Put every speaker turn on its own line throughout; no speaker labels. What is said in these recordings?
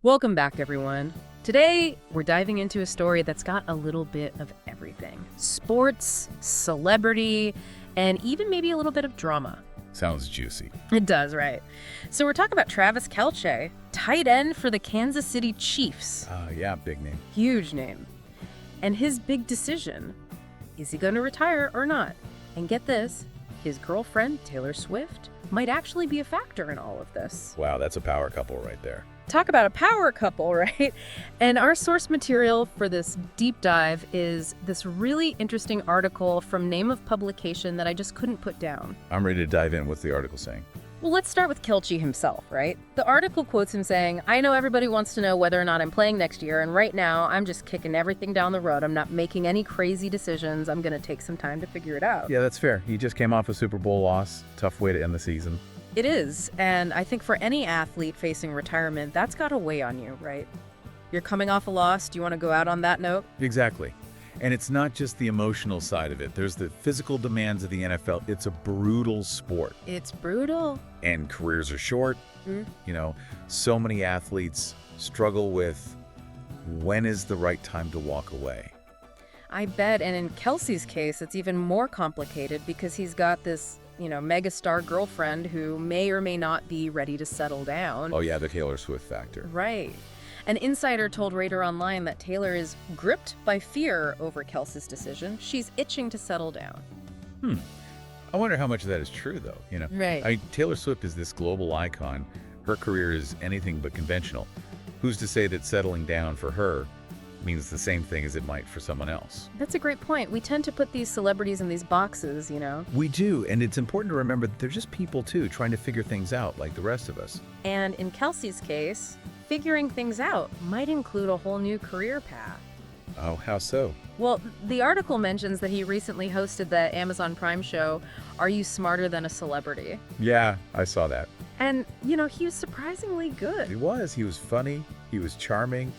Welcome back, everyone. Today, we're diving into a story that's got a little bit of everything. Sports, celebrity, and even maybe a little bit of drama.
Sounds juicy.
It does, right? So we're talking about Travis Kelce, tight end for the Kansas City Chiefs.
Yeah, big name.
Huge name. And his big decision. Is he going to retire or not? And get this, his girlfriend, Taylor Swift, might actually be a factor in all of this.
Wow, that's a power couple right there.
Talk about a power couple, right? And our source material for this deep dive is this really interesting article from name of publication that I just couldn't put down.
I'm ready to dive in. What's the article saying?
Well, let's start with Kelce himself, right? The article quotes him saying, "I know everybody wants to know whether or not I'm playing next year, and right now I'm just kicking everything down the road. I'm not making any crazy decisions. I'm going to take some time to figure it out."
Yeah, that's fair. He just came off a Super Bowl loss. Tough way to end the season.
It is, and I think for any athlete facing retirement, that's got to weigh on you, right? You're coming off a loss. Do you want to go out on that note?
Exactly. And it's not just the emotional side of it. There's the physical demands of the NFL. It's a brutal sport.
It's brutal.
And careers are short. You know, so many athletes struggle with when is the right time to walk away.
I bet, and in Kelce's case, it's even more complicated because he's got this, megastar girlfriend who may or may not be ready to settle down.
Oh yeah, the Taylor Swift factor.
Right. An insider told Radar Online that Taylor is gripped by fear over Kelce's decision. She's itching to settle down.
I wonder how much of that is true, though.
Right.
Taylor Swift is this global icon. Her career is anything but conventional. Who's to say that settling down for her means the same thing as it might for someone else?
That's a great point. We tend to put these celebrities in these boxes,
We do, and it's important to remember that they're just people, too, trying to figure things out like the rest of us.
And in Kelce's case, figuring things out might include a whole new career path.
Oh, how so?
Well, the article mentions that he recently hosted the Amazon Prime show, Are You Smarter Than a Celebrity?
Yeah, I saw that.
And, he was surprisingly good.
He was funny, he was charming.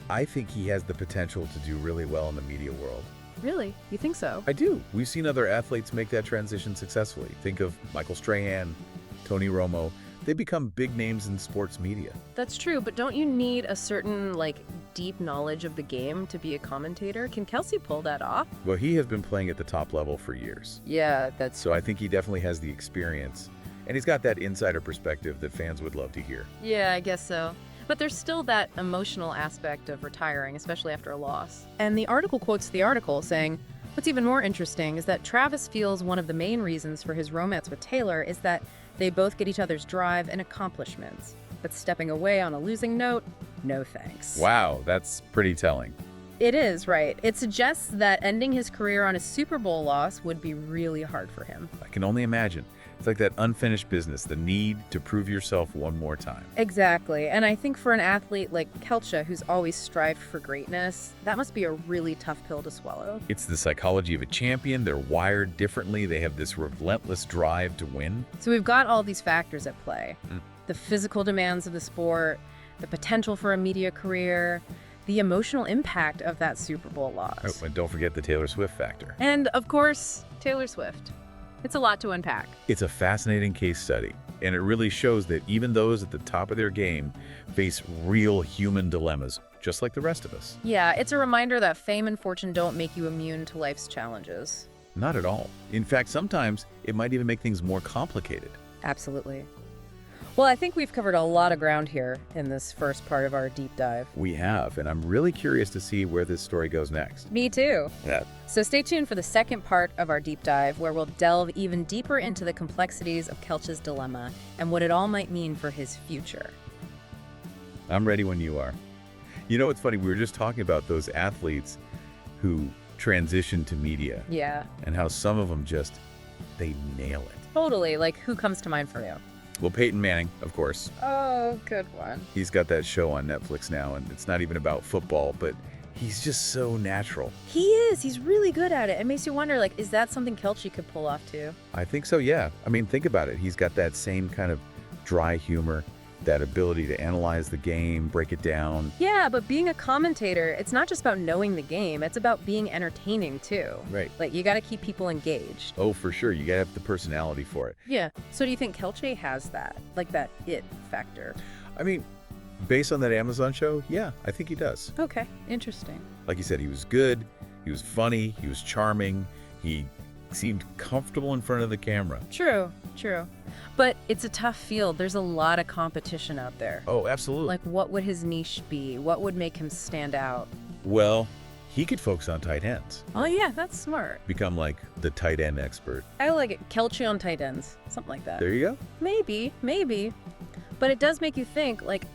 I think he has the potential to do really well in the media world.
Really? You think so?
I do. We've seen other athletes make that transition successfully. Think of Michael Strahan, Tony Romo. They become big names in sports media.
That's true, but don't you need a certain, deep knowledge of the game to be a commentator? Can Kelce pull that off?
Well, he has been playing at the top level for years.
Yeah, that's...
So I think he definitely has the experience. And he's got that insider perspective that fans would love to hear.
Yeah, I guess so. But there's still that emotional aspect of retiring, especially after a loss. And the article quotes the article saying, what's even more interesting is that Travis feels one of the main reasons for his romance with Taylor is that they both get each other's drive and accomplishments. But stepping away on a losing note, no thanks.
Wow, that's pretty telling.
It is, right? It suggests that ending his career on a Super Bowl loss would be really hard for him.
I can only imagine. It's like that unfinished business, the need to prove yourself one more time.
Exactly. And I think for an athlete like Kelce, who's always strived for greatness, that must be a really tough pill to swallow.
It's the psychology of a champion. They're wired differently. They have this relentless drive to win.
So we've got all these factors at play. The physical demands of the sport, the potential for a media career, the emotional impact of that Super Bowl loss.
Oh, and don't forget the Taylor Swift factor.
And, of course, Taylor Swift. It's a lot to unpack.
It's a fascinating case study, and it really shows that even those at the top of their game face real human dilemmas, just like the rest of us.
Yeah, it's a reminder that fame and fortune don't make you immune to life's challenges.
Not at all. In fact, sometimes it might even make things more complicated.
Absolutely. Well, I think we've covered a lot of ground here in this first part of our deep dive.
We have, and I'm really curious to see where this story goes next.
Me too.
Yeah.
So stay tuned for the second part of our deep dive, where we'll delve even deeper into the complexities of Kelce's dilemma and what it all might mean for his future.
I'm ready when you are. You know what's funny? We were just talking about those athletes who transition to media.
Yeah.
And how some of them they nail it.
Totally. Like, who comes to mind for you?
Well, Peyton Manning, of course.
Oh, good one.
He's got that show on Netflix now, and it's not even about football, but he's just so natural.
He is. He's really good at it. It makes you wonder, is that something Kelce could pull off too?
I think so, yeah. I mean, think about it. He's got that same kind of dry humor, that ability to analyze the game, break it down.
Yeah, but being a commentator, it's not just about knowing the game. It's about being entertaining, too.
Right.
You got to keep people engaged.
Oh, for sure. You got to have the personality for it.
Yeah. So do you think Kelce has that? That it factor?
I mean, Based on that Amazon show, yeah, I think he does.
Okay, interesting.
Like you said, he was good, he was funny, he was charming, he seemed comfortable in front of the camera.
True. But it's a tough field. There's a lot of competition out there.
Oh, absolutely.
Like, what would his niche be? What would make him stand out?
Well, he could focus on tight ends.
Oh, yeah, that's smart.
Become like the tight end expert.
I like it. Kelce on tight ends. Something like that.
There you go.
Maybe. But it does make you think, like,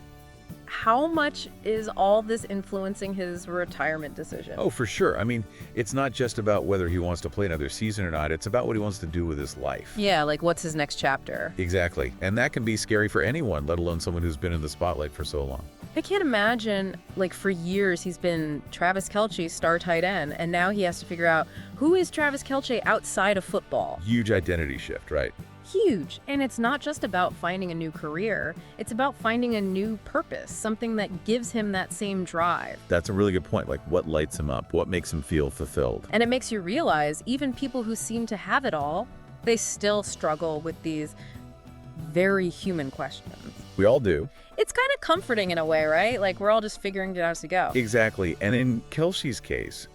how much is all this influencing his retirement decision?
Oh, for sure. I mean, it's not just about whether he wants to play another season or not. It's about what he wants to do with his life.
Yeah, like, what's his next chapter?
Exactly. And that can be scary for anyone, let alone someone who's been in the spotlight for so long.
I can't imagine, like, for years he's been Travis Kelce, star tight end, and now he has to figure out who is Travis Kelce outside of football.
Huge identity shift, right?
Huge. And it's not just about finding a new career. It's about finding a new purpose, something that gives him that same drive.
That's a really good point. Like, what lights him up? What makes him feel fulfilled?
And it makes you realize even people who seem to have it all, they still struggle with these very human questions.
We all do.
It's kind of comforting in a way, right? Like, we're all just figuring it out as we go.
Exactly. And in Kelce's case,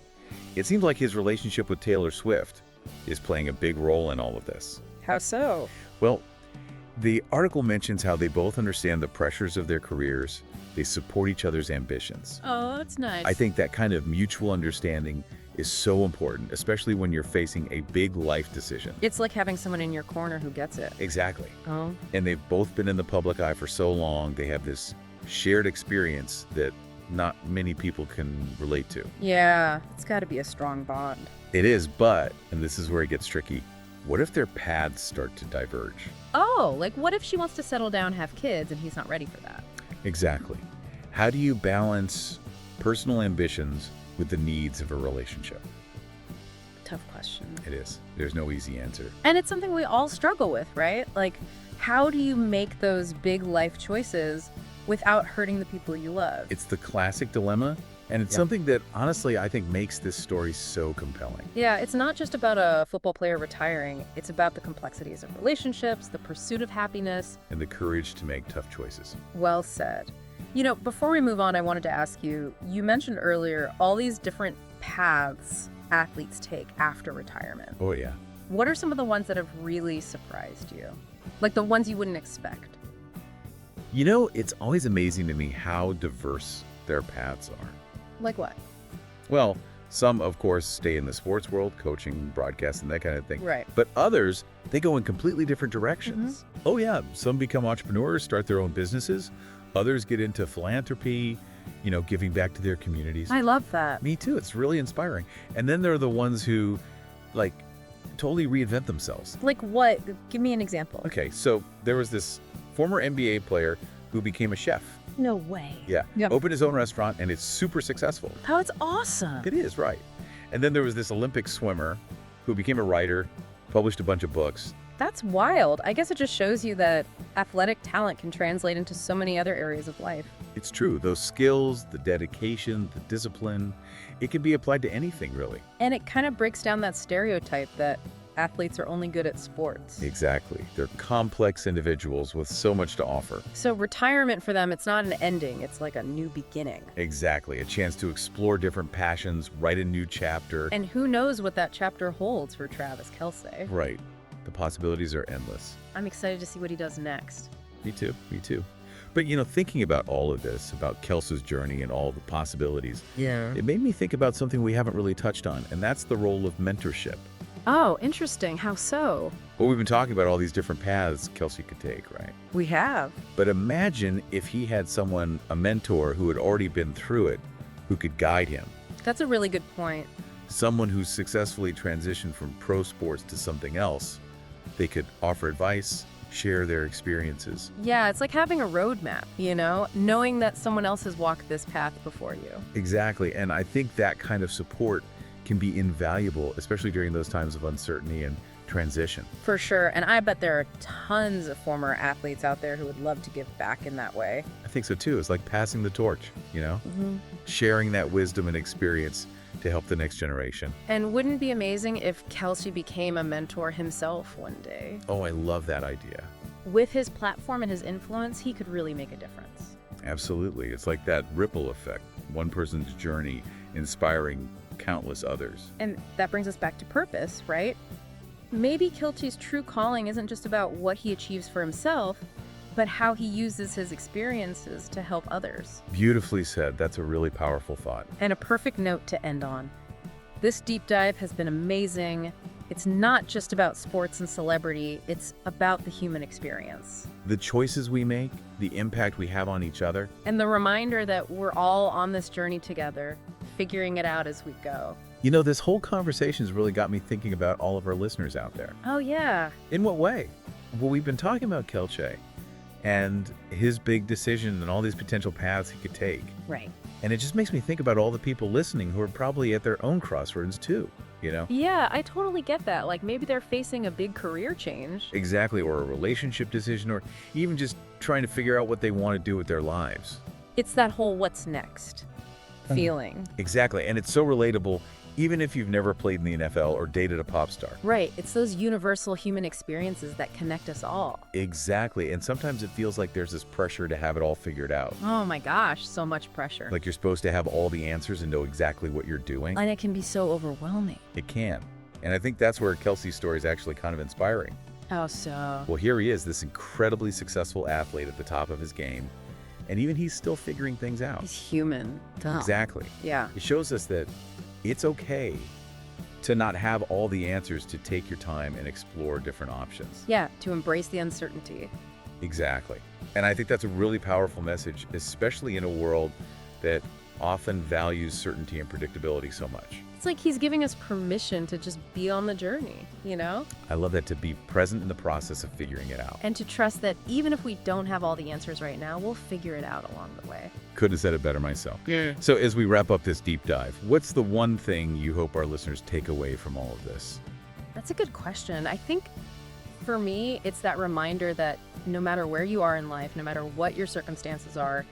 it seems like his relationship with Taylor Swift is playing a big role in all of this.
How so?
Well, the article mentions how they both understand the pressures of their careers. They support each other's ambitions.
Oh, that's nice.
I think that kind of mutual understanding is so important, especially when you're facing a big life decision.
It's like having someone in your corner who gets it.
Exactly.
Oh.
And they've both been in the public eye for so long. They have this shared experience that not many people can relate to.
Yeah, it's got to be a strong bond.
It is, but, and this is where it gets tricky, what if their paths start to diverge?
Oh, like what if she wants to settle down, have kids, and he's not ready for that?
Exactly. How do you balance personal ambitions with the needs of a relationship?
Tough question.
It is. There's no easy answer.
And it's something we all struggle with, right? Like, how do you make those big life choices without hurting the people you love?
It's the classic dilemma, and it's something that, honestly, I think makes this story so compelling.
Yeah, it's not just about a football player retiring. It's about the complexities of relationships, the pursuit of happiness.
And the courage to make tough choices.
Well said. You know, before we move on, I wanted to ask you, you mentioned earlier all these different paths athletes take after retirement.
Oh, yeah.
What are some of the ones that have really surprised you? Like the ones you wouldn't expect?
You know, it's always amazing to me how diverse their paths are.
Like what?
Well, some, of course, stay in the sports world, coaching, broadcasting, that kind of thing.
Right.
But others, they go in completely different directions. Oh, yeah. Some become entrepreneurs, start their own businesses. Others get into philanthropy, you know, giving back to their communities.
I love that.
Me too. It's really inspiring. And then there are the ones who, like, totally reinvent themselves.
Like what? Give me an example.
Okay, so there was this former NBA player who became a chef.
No way.
Yeah.
Yep.
Opened his own restaurant, and it's super successful.
Oh, it's awesome.
It is, right. And then there was this Olympic swimmer who became a writer, published a bunch of books.
That's wild. I guess it just shows you that athletic talent can translate into so many other areas of life.
It's true. Those skills, the dedication, the discipline, it can be applied to anything, really.
And it kind of breaks down that stereotype that athletes are only good at sports.
Exactly. They're complex individuals with so much to offer.
So retirement for them, it's not an ending. It's like a new beginning.
Exactly. A chance to explore different passions, write a new chapter.
And who knows what that chapter holds for Travis Kelce.
Right. The possibilities are endless.
I'm excited to see what he does next.
Me too. Me too. But, you know, thinking about all of this, about Kelce's journey and all the possibilities, it made me think about something we haven't really touched on, and that's the role of mentorship.
Oh, interesting. How so?
Well, we've been talking about all these different paths Kelce could take, right?
We have.
But imagine if he had someone, a mentor, who had already been through it, who could guide him.
That's a really good point.
Someone who's successfully transitioned from pro sports to something else. They could offer advice, share their experiences.
Yeah, it's like having a roadmap, you know, knowing that someone else has walked this path before you.
Exactly. And I think that kind of support can be invaluable, especially during those times of uncertainty and transition.
For sure. And I bet there are tons of former athletes out there who would love to give back in that way.
I think so too. It's like passing the torch, you know, sharing that wisdom and experience to help the next generation.
And wouldn't it be amazing if Kelce became a mentor himself one day?
Oh, I love that idea.
With his platform and his influence, he could really make a difference.
Absolutely. It's like that ripple effect. One person's journey inspiring countless others.
And that brings us back to purpose, right? Maybe Kelce's true calling isn't just about what he achieves for himself, but how he uses his experiences to help others.
Beautifully said. That's a really powerful thought.
And a perfect note to end on. This deep dive has been amazing. It's not just about sports and celebrity, it's about the human experience.
The choices we make, the impact we have on each other.
And the reminder that we're all on this journey together, figuring it out as we go.
You know, this whole conversation's really got me thinking about all of our listeners out there.
Oh, yeah.
In what way? Well, we've been talking about Kelce and his big decision and all these potential paths he could take.
Right.
And it just makes me think about all the people listening who are probably at their own crossroads too, you know?
Yeah, I totally get that. Like maybe they're facing a big career change.
Exactly, or a relationship decision, or even just trying to figure out what they want to do with their lives.
It's that whole what's next feeling.
Exactly, and it's so relatable even if you've never played in the NFL or dated a pop star.
Right, it's those universal human experiences that connect us all.
Exactly, and sometimes it feels like there's this pressure to have it all figured out.
Oh my gosh, so much pressure.
Like you're supposed to have all the answers and know exactly what you're doing.
And it can be so overwhelming.
It can. And I think that's where Kelce's story is actually kind of inspiring.
How so?
Well, here he is, this incredibly successful athlete at the top of his game. And even he's still figuring things out.
He's human. Duh.
Exactly.
Yeah.
It shows us that it's okay to not have all the answers, to take your time and explore different options.
Yeah, to embrace the uncertainty.
Exactly. And I think that's a really powerful message, especially in a world that often values certainty and predictability so much.
It's like he's giving us permission to just be on the journey, you know?
I love that, to be present in the process of figuring it out.
And to trust that even if we don't have all the answers right now, we'll figure it out along the way.
Couldn't have said it better myself. Yeah. So as we wrap up this deep dive, what's the one thing you hope our listeners take away from all of this?
That's a good question. I think for me, it's that reminder that no matter where you are in life, no matter what your circumstances are,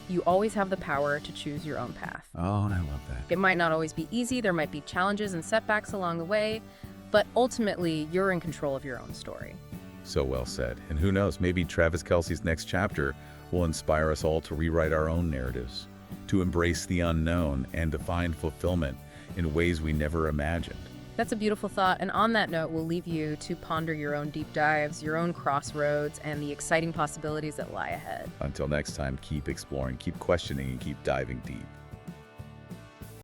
you always have the power to choose your own path.
Oh, and I love that.
It might not always be easy. There might be challenges and setbacks along the way, but ultimately, you're in control of your own story.
So well said. And who knows, maybe Travis Kelce's next chapter will inspire us all to rewrite our own narratives, to embrace the unknown, and to find fulfillment in ways we never imagined.
That's a beautiful thought. And on that note, we'll leave you to ponder your own deep dives, your own crossroads, and the exciting possibilities that lie ahead.
Until next time, keep exploring, keep questioning, and keep diving deep.